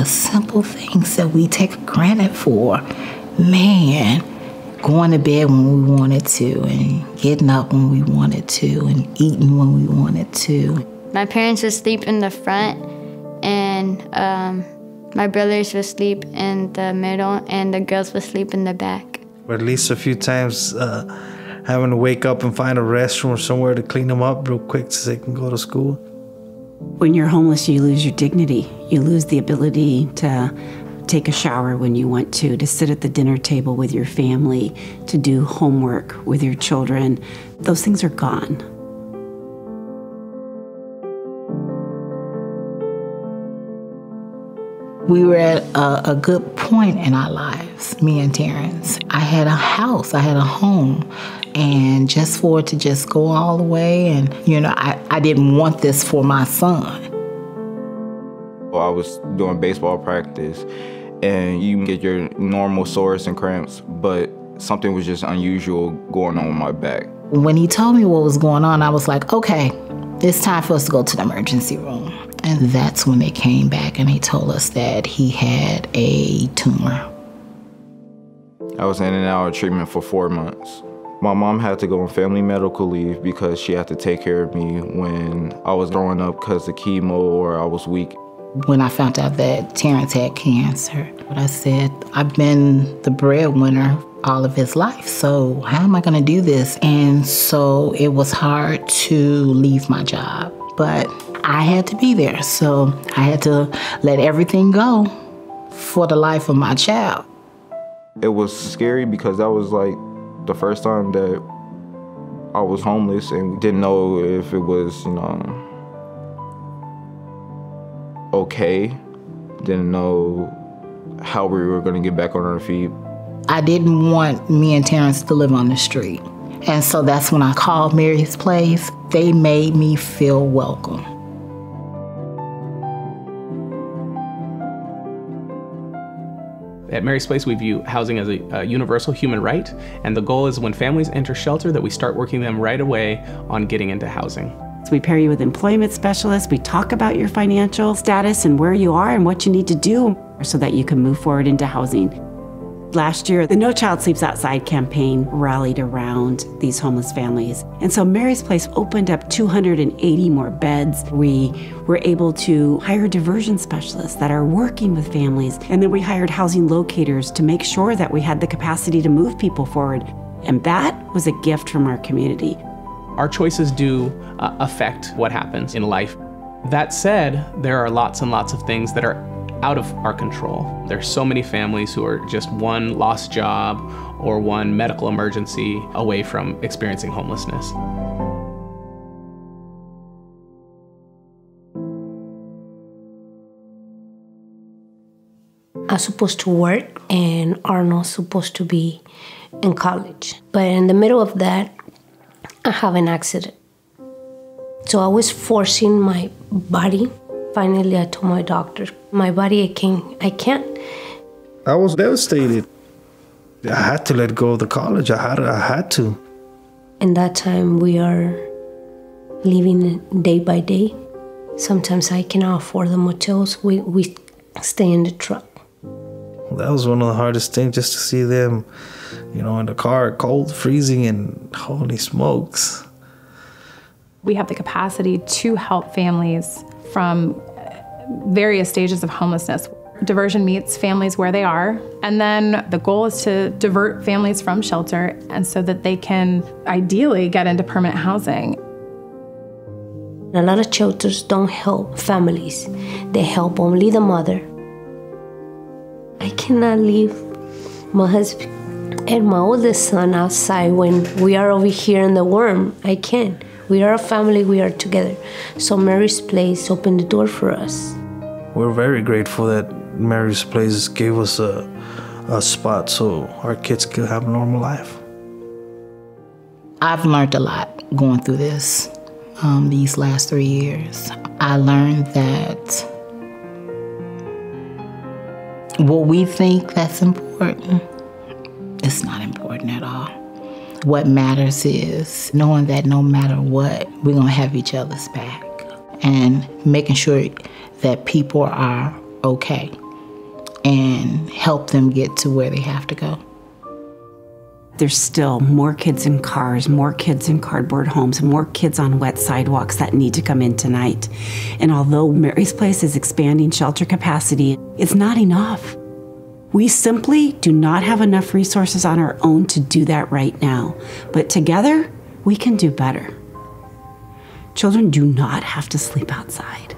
the simple things that we take granted for. Man, going to bed when we wanted to, and getting up when we wanted to, and eating when we wanted to. My parents would sleep in the front, and my brothers would sleep in the middle, and the girls would sleep in the back. Or at least a few times having to wake up and find a restroom or somewhere to clean them up real quick so they can go to school. When you're homeless, you lose your dignity. You lose the ability to take a shower when you want to sit at the dinner table with your family, to do homework with your children. Those things are gone. We were at a good point in our lives, me and Terrence. I had a house, I had a home, and just for it to just go all the way, and I didn't want this for my son. Well, I was doing baseball practice, and you get your normal sores and cramps, but something was just unusual going on with my back. When he told me what was going on, I was like, okay, it's time for us to go to the emergency room. And that's when they came back and they told us that he had a tumor. I was in and out of treatment for 4 months. My mom had to go on family medical leave because she had to take care of me when I was throwing up because of chemo or I was weak. When I found out that Terrence had cancer, I said, I've been the breadwinner all of his life, so how am I gonna do this? And so it was hard to leave my job, but I had to be there, so I had to let everything go for the life of my child. It was scary because that was like the first time that I was homeless and didn't know if it was, okay. Didn't know how we were gonna get back on our feet. I didn't want me and Terrence to live on the street. And so that's when I called Mary's Place. They made me feel welcome. At Mary's Place, we view housing as a universal human right, and the goal is when families enter shelter that we start working them right away on getting into housing. So we pair you with employment specialists. We talk about your financial status and where you are and what you need to do so that you can move forward into housing. Last year, the No Child Sleeps Outside campaign rallied around these homeless families. And so Mary's Place opened up 280 more beds. We were able to hire diversion specialists that are working with families. And then we hired housing locators to make sure that we had the capacity to move people forward. And that was a gift from our community. Our choices do affect what happens in life. That said, there are lots and lots of things that are out of our control. There's so many families who are just one lost job or one medical emergency away from experiencing homelessness. I'm supposed to work and Arnold's supposed to be in college. But in the middle of that, I have an accident. So I was forcing my body. Finally, I told my doctor, my body, I can't. I was devastated. I had to let go of the college. I had to. In that time, we are living day by day. Sometimes I cannot afford the motels. We stay in the truck. That was one of the hardest things, just to see them, in the car, cold, freezing, and holy smokes. We have the capacity to help families from various stages of homelessness. Diversion meets families where they are, and then the goal is to divert families from shelter and so that they can ideally get into permanent housing. A lot of shelters don't help families. They help only the mother. I cannot leave my husband and my oldest son outside when we are over here in the worm. I can't. We are a family, we are together. So Mary's Place opened the door for us. We're very grateful that Mary's Place gave us a spot so our kids could have a normal life. I've learned a lot going through this, these last 3 years. I learned that what we think that's important, it's not important at all. What matters is knowing that no matter what, we're gonna have each other's back and making sure that people are okay. and help them get to where they have to go. There's still more kids in cars, more kids in cardboard homes, more kids on wet sidewalks that need to come in tonight. And although Mary's Place is expanding shelter capacity, it's not enough. We simply do not have enough resources on our own to do that right now. But together, we can do better. Children do not have to sleep outside.